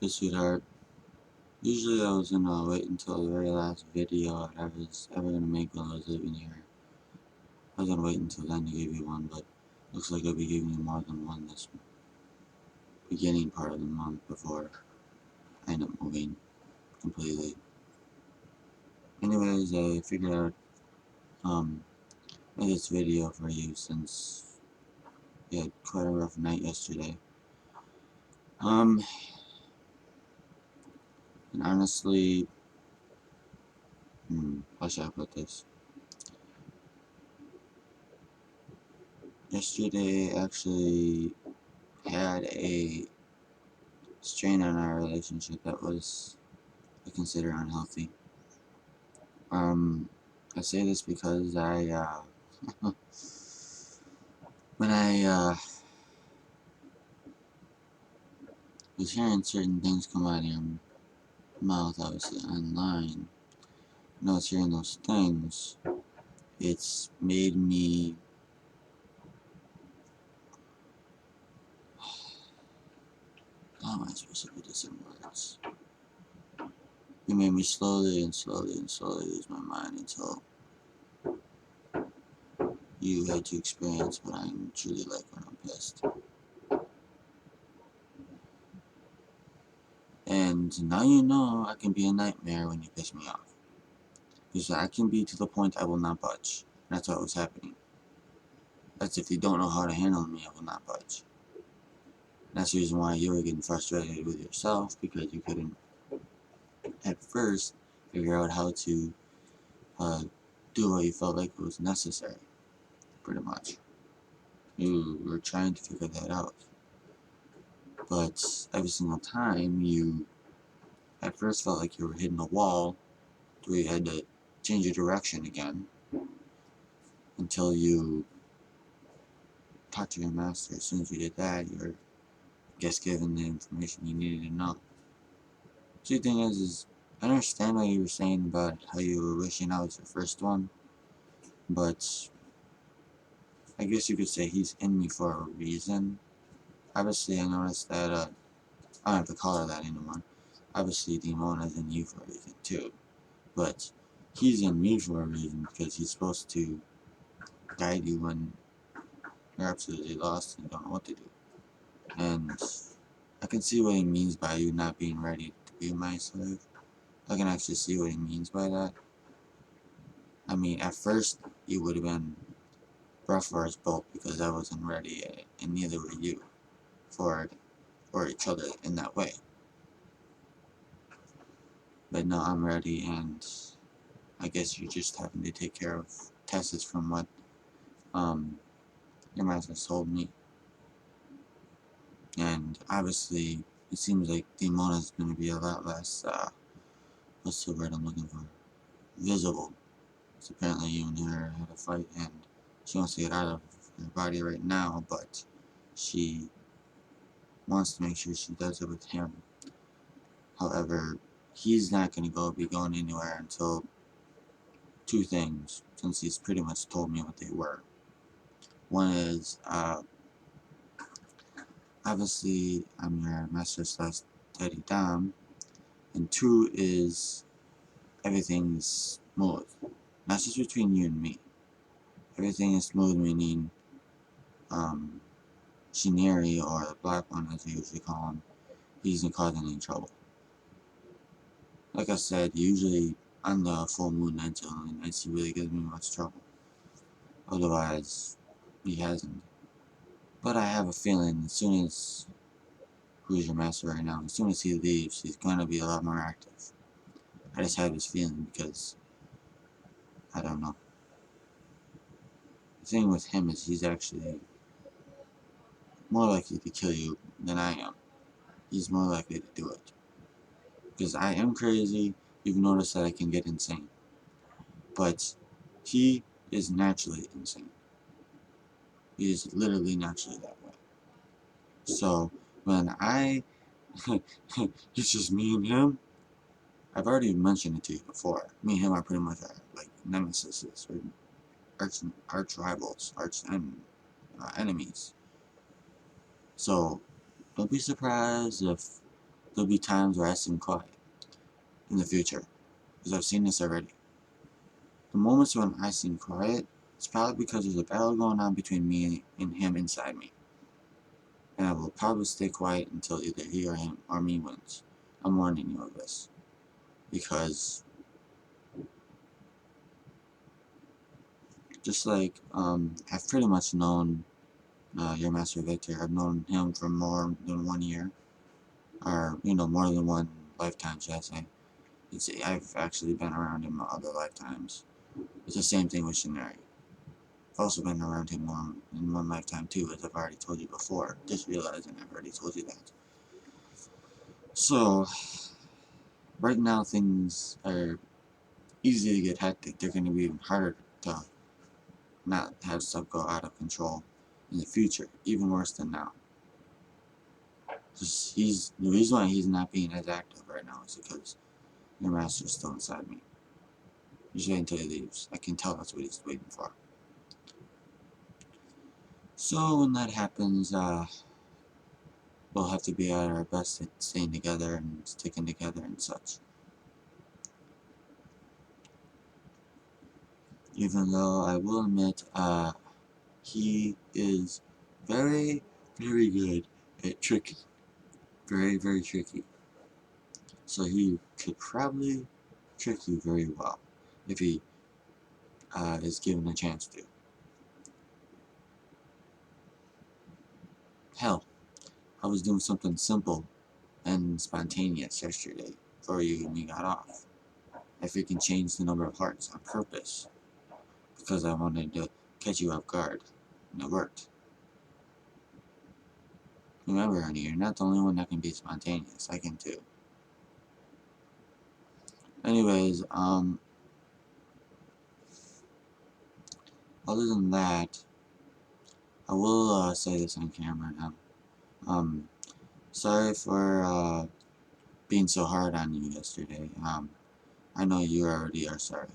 Hey sweetheart, usually I was gonna wait until the very last video I was ever gonna make while I was living here. I was gonna wait until then to give you one, but looks like I'll be giving you more than one this beginning part of the month before I end up moving completely. Anyways, I figured I'd make this video for you since you had quite a rough night yesterday. And honestly, how should I put this? Yesterday actually had a strain on our relationship that was, I consider, unhealthy. I say this because when I was hearing certain things come out of your mouth, obviously online, and I was hearing those things, it's made me, how am I supposed to put this in words? It made me slowly and slowly and slowly lose my mind until you had to experience what I'm truly like when I'm pissed. And now you know I can be a nightmare when you piss me off. Because I can be to the point I will not budge. That's what was happening. That's if you don't know how to handle me, I will not budge. That's the reason why you were getting frustrated with yourself, because you couldn't, at first, figure out how to do what you felt like was necessary, pretty much. You were trying to figure that out. But every single time, you at first felt like you were hitting a wall, where you had to change your direction again, until you talked to your master. As soon as you did that, you were, I guess, given the information you needed to know. See, the thing is I understand what you were saying about how you were wishing I was your first one, but I guess you could say he's in me for a reason. Obviously, I noticed that, I don't have to call her that anymore. Obviously, Demona's in you for a reason, too. But he's in me for a reason, because he's supposed to guide you when you're absolutely lost and you don't know what to do. And I can see what he means by you not being ready to be my slave. I can actually see what he means by that. I mean, at first, it would have been rough for us both because I wasn't ready, and neither were you for each other in that way. But now I'm ready, and I guess you're just having to take care of tests from what your master told me. And obviously, it seems like Demona's going to be a lot less, what's the word I'm looking for? Visible. So apparently you and her had a fight, and she wants to get out of her body right now, but she wants to make sure she does it with him. However, he's not going to be going anywhere until two things, since he's pretty much told me what they were. One is, obviously, I'm your master / daddy dom, and two is, everything's smooth. Not just between you and me. Everything is smooth, meaning, Shineri, or the Black One as we usually call him, he isn't causing any trouble. Like I said, usually on the full moon nights, the only nights he really gives me much trouble. Otherwise, he hasn't. But I have a feeling as soon as, who's your master right now, as soon as he leaves, he's going to be a lot more active. I just have this feeling because, I don't know. The thing with him is he's actually more likely to kill you than I am. He's more likely to do it. Because I am crazy, you've noticed that I can get insane. But he is naturally insane. He is literally naturally that way. So, when it's just me and him, I've already mentioned it to you before. Me and him are pretty much like nemesis, or arch rivals, enemies. So, don't be surprised if there'll be times where I seem quiet in the future, because I've seen this already. The moments when I seem quiet, it's probably because there's a battle going on between me and him inside me. And I will probably stay quiet until either he or him or me wins. I'm warning you of this. Because just like I've pretty much known your Master Victor. I've known him for more than 1 year. Or, more than one lifetime, should I say. I've actually been around him other lifetimes. It's the same thing with Shinari. I've also been around him more in one lifetime too, as I've already told you before. Just realizing I've already told you that. So, right now things are easy to get hectic. They're going to be even harder to not have stuff go out of control in the future. Even worse than now. The reason why he's not being as active right now is because your master's still inside me. He's waiting until he leaves. I can tell that's what he's waiting for. So when that happens, we'll have to be at our best at staying together and sticking together and such. Even though I will admit, he is very, very good at tricky. Very, very tricky. So he could probably trick you very well if he is given a chance to. Hell, I was doing something simple and spontaneous yesterday before you and me got off. I freaking changed the number of hearts on purpose because I wanted to catch you off guard, and it worked. Remember, honey, you're not the only one that can be spontaneous. I can too. Anyways, other than that, I will say this on camera now. Sorry for being so hard on you yesterday. I know you already are sorry.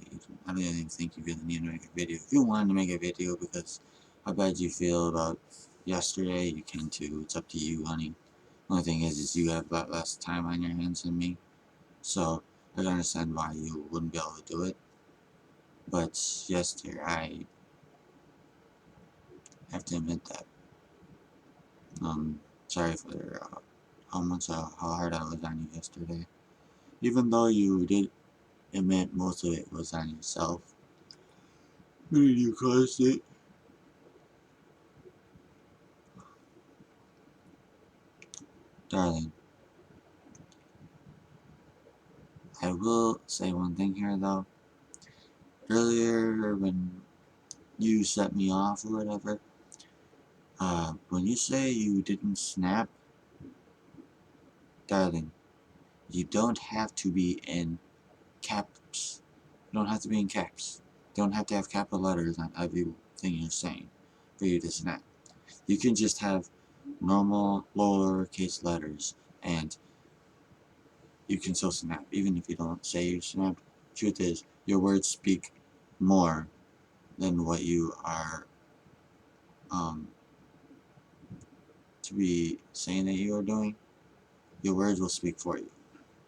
I don't even think you really need to make a video. If you wanted to make a video because how bad you feel about yesterday, you can too. It's up to you, honey. The only thing is you have a lot less time on your hands than me. So I can understand why you wouldn't be able to do it. But yes, dear, I have to admit that. Sorry for how hard I was on you yesterday. Even though you did admit most of it was on yourself. You caused it. Darling, I will say one thing here though. Earlier when you set me off or whatever, when you say you didn't snap, darling, you don't have to be in caps. You don't have to be in caps. You don't have to have capital letters on everything you're saying for you to snap. You can just have normal lowercase letters and you can still snap, even if you don't say you snap. Truth is, your words speak more than what you are to be saying that you are doing. Your words will speak for you.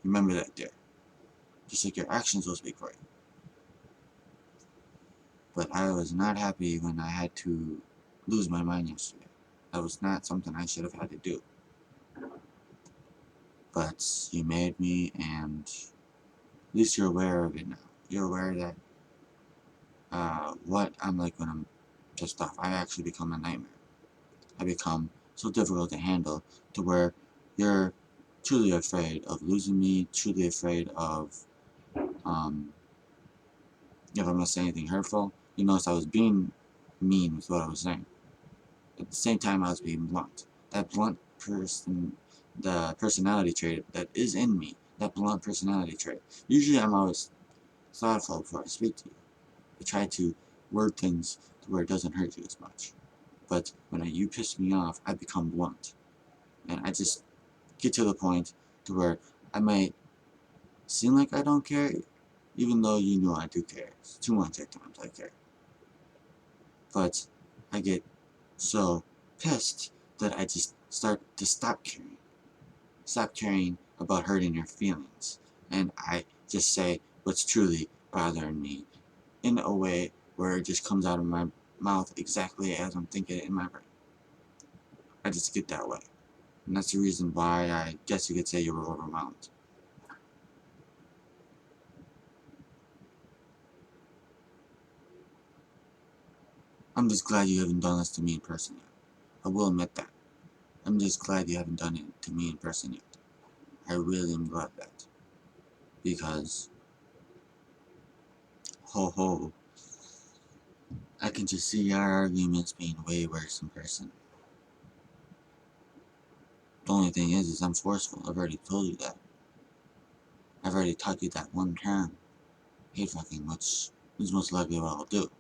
Remember that, dear. Just like your actions will speak for you. But I was not happy when I had to lose my mind yesterday. That was not something I should have had to do. But you made me, and at least you're aware of it now. You're aware that what I'm like when I'm pissed off. I actually become a nightmare. I become so difficult to handle to where you're truly afraid of losing me, truly afraid of, if I'm gonna say anything hurtful. You notice I was being mean with what I was saying. At the same time, I was being blunt. That blunt the personality trait that is in me, that blunt personality trait. Usually I'm always thoughtful before I speak to you. I try to word things to where it doesn't hurt you as much. But when you piss me off, I become blunt. And I just get to the point to where I might seem like I don't care, even though you know I do care. It's too much at times I care. But I get so pissed that I just start to stop caring. Stop caring about hurting your feelings, and I just say what's truly bothering me in a way where it just comes out of my mouth exactly as I'm thinking it in my brain. I just get that way. And that's the reason why I guess you could say you were overwhelmed. I'm just glad you haven't done this to me in person yet. I will admit that. I'm just glad you haven't done it to me in person yet. I really am glad that. Because, ho ho, I can just see our arguments being way worse in person. The only thing is I'm forceful. I've already told you that. I've already taught you that one time. Hate fucking, which is most likely what I'll do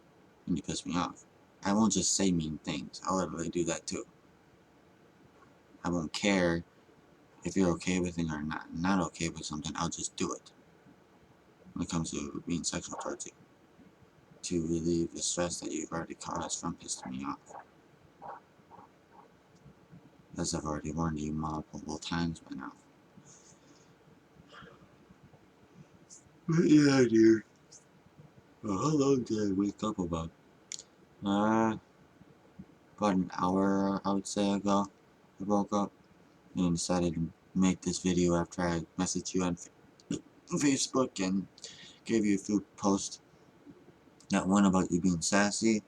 when you piss me off. I won't just say mean things. I'll literally do that too. I won't care if you're okay with it or not okay with something. I'll just do it. When it comes to being sexual towards you, to relieve the stress that you've already caused from pissing me off. As I've already warned you multiple times by now. But yeah, dude. Well, how long did I wake up about? About an hour, I would say, ago. I woke up and decided to make this video after I messaged you on Facebook and gave you a few posts. That one about you being sassy.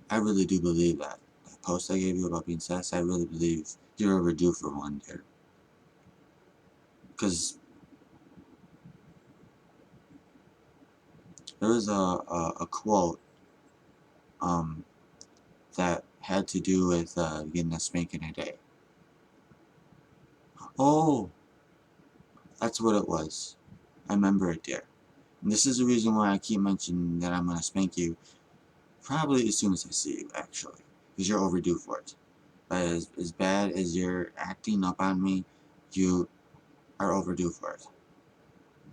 I really do believe that. That post I gave you about being sassy, I really believe you're overdue for one, dude. Because there was a quote that had to do with getting a spanking a day. Oh, that's what it was. I remember it, dear. And this is the reason why I keep mentioning that I'm going to spank you probably as soon as I see you, actually. Because you're overdue for it. But as bad as you're acting up on me, you are overdue for it.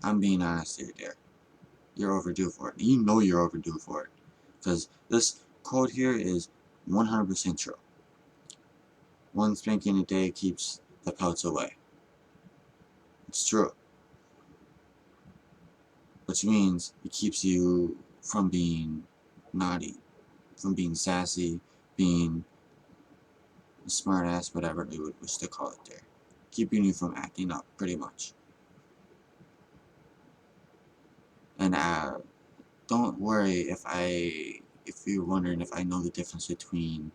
I'm being honest here, dear. You're overdue for it. You know you're overdue for it. Because this quote here is 100% true. One spanking a day keeps the pouts away. It's true. Which means it keeps you from being naughty, from being sassy, being a smart ass, whatever they would wish to call it there. Keeping you from acting up, pretty much. And don't worry if you're wondering if I know the difference between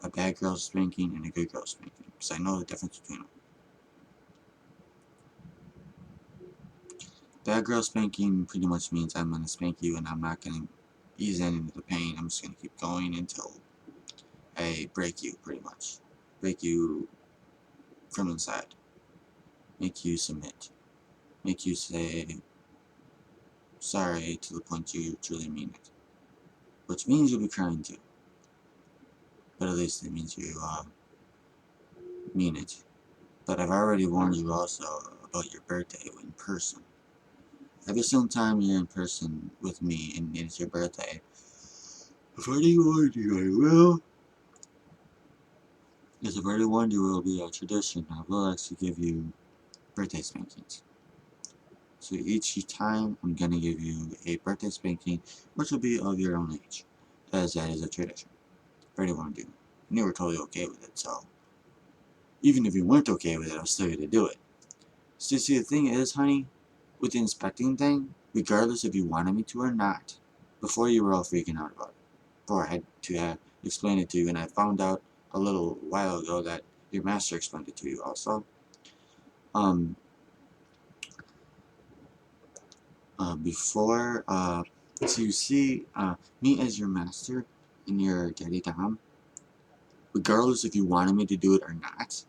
a bad girl spanking and a good girl spanking, because I know the difference between them. Bad girl spanking pretty much means I'm going to spank you and I'm not going to ease into the pain. I'm just going to keep going until I break you, pretty much. Break you from inside. Make you submit. Make you say sorry to the point you truly mean it. Which means you'll be crying too. But at least it means you mean it. But I've already warned you also about your birthday in person. Every single time you're in person with me and it's your birthday, I've already warned you I will. As I've already warned you, it will be a tradition. I will actually give you birthday spankings. So each time I'm going to give you a birthday spanking, which will be of your own age, as that is a tradition. I've already warned you. And you were totally okay with it, so even if you weren't okay with it, I was still going to do it. So see, the thing is, honey, with the inspecting thing, regardless if you wanted me to or not, before you were all freaking out about it, before I had to explain it to you, and I found out a little while ago that your master explained it to you also. Before, so you see, me as your master and your daddy dom, regardless if you wanted me to do it or not,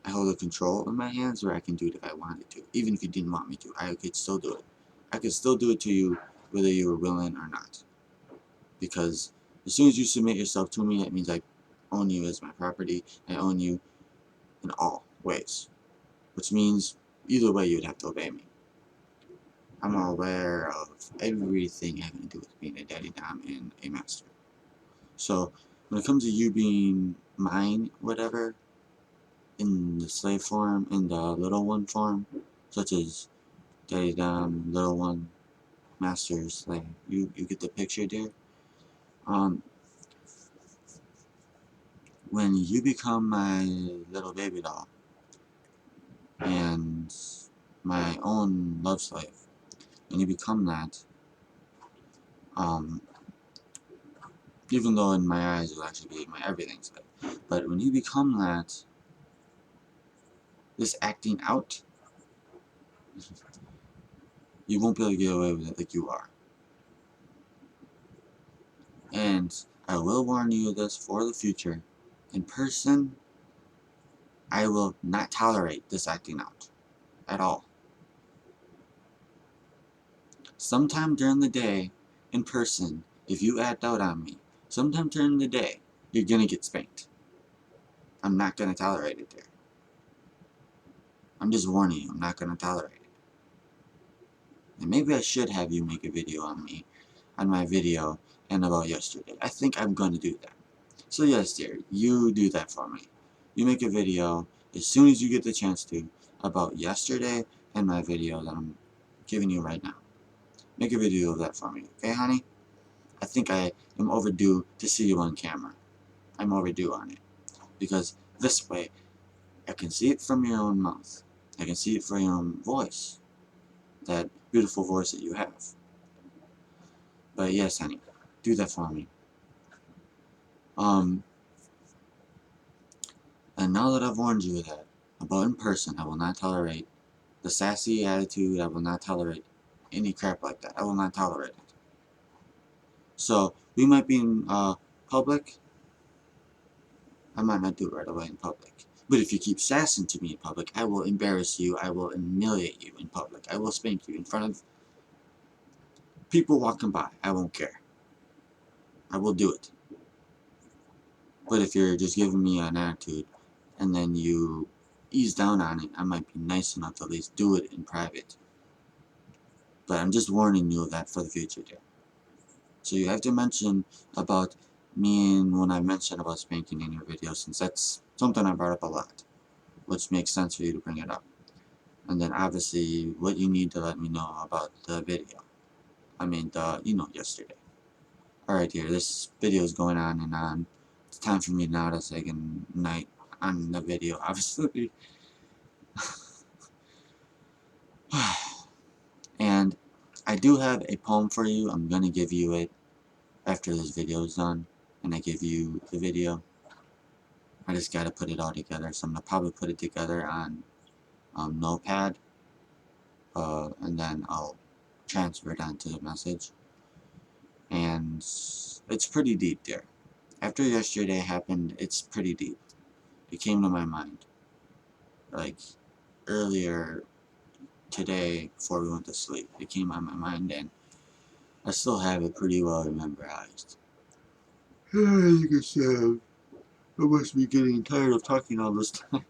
I hold the control in my hands where I can do it if I wanted to. Even if you didn't want me to, I could still do it. I could still do it to you whether you were willing or not. Because as soon as you submit yourself to me, that means I own you as my property. I own you in all ways. Which means either way you would have to obey me. I'm aware of everything having to do with being a daddy dom and a master. So when it comes to you being mine, whatever, in the slave form, in the little one form, such as Daddy Dom, little one, master, slave. You get the picture, dear? When you become my little baby doll and my own love slave, when you become that, even though in my eyes you'll actually be my everything slave, but when you become that, this acting out, you won't be able to get away with it like you are. And I will warn you this for the future. In person, I will not tolerate this acting out at all. Sometime during the day, in person, if you act out on me, sometime during the day, you're gonna get spanked. I'm not gonna tolerate it there. I'm just warning you, I'm not gonna tolerate it. And maybe I should have you make a video on me, on my video, and about yesterday. I think I'm gonna do that. So yes, dear, you do that for me. You make a video as soon as you get the chance to about yesterday and my video that I'm giving you right now. Make a video of that for me, okay, honey? I think I am overdue to see you on camera. I'm overdue on it. Because this way, I can see it from your own mouth. I can see it from your own voice. That beautiful voice that you have. But yes, honey, do that for me. And now that I've warned you that, about in person, I will not tolerate the sassy attitude. I will not tolerate any crap like that. I will not tolerate it. So, we might be in public. I might not do it right away in public. But if you keep sassing to me in public, I will embarrass you. I will humiliate you in public. I will spank you in front of people walking by. I won't care. I will do it. But if you're just giving me an attitude and then you ease down on it, I might be nice enough to at least do it in private. But I'm just warning you of that for the future, dear. So you have to mention about me and when I mention about spanking in your video, since that's something I brought up a lot, which makes sense for you to bring it up. And then obviously what you need to let me know about the video. I mean, yesterday. Alright, dear, this video is going on and on. It's time for me now to say good night on the video, obviously. And I do have a poem for you. I'm gonna give you it after this video is done, and I give you the video. I just gotta put it all together, so I'm gonna probably put it together on Notepad, and then I'll transfer it onto the message. And it's pretty deep there. After yesterday happened, it's pretty deep. It came to my mind, like earlier today before we went to sleep. It came on my mind, and I still have it pretty well memorized. Like I said, I must be getting tired of talking all this time.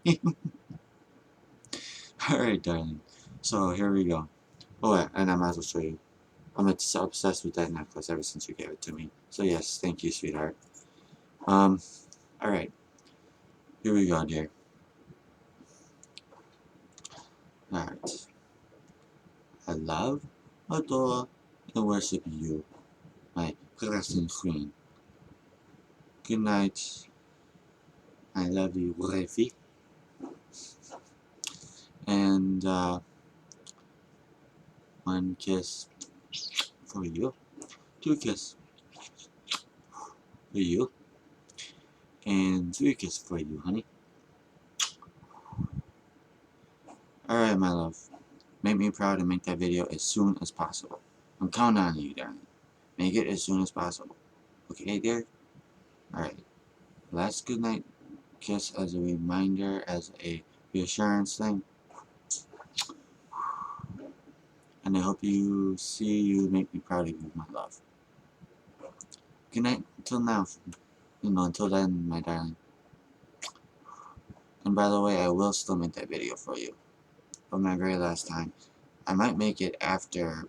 Alright, darling. So, here we go. Oh, yeah, and I might as well show you. I'm obsessed with that necklace ever since you gave it to me. So, yes, thank you, sweetheart. Alright. Here we go, dear. Alright. I love, adore, and worship you, my caressing queen. Good night. I love you, Refi. And, one kiss for you. Two kiss for you. And three kiss for you, honey. Alright, my love. Make me proud and make that video as soon as possible. I'm counting on you, darling. Make it as soon as possible. Okay, dear? Alright. Last goodnight kiss as a reminder, as a reassurance thing. And I hope you make me proud of you, my love. Good night until now. Until then, my darling. And by the way, I will still make that video for you. For my very last time. I might make it after,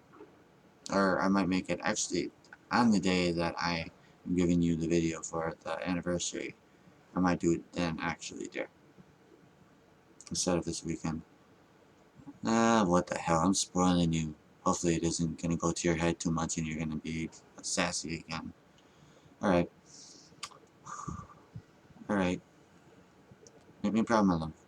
or I might make it actually on the day that I am giving you the video for the anniversary. I might do it then, actually, dear. instead of this weekend. Ah, what the hell, I'm spoiling you. Hopefully it isn't gonna go to your head too much and you're gonna be sassy again. Alright. Alright. Make me proud, my love.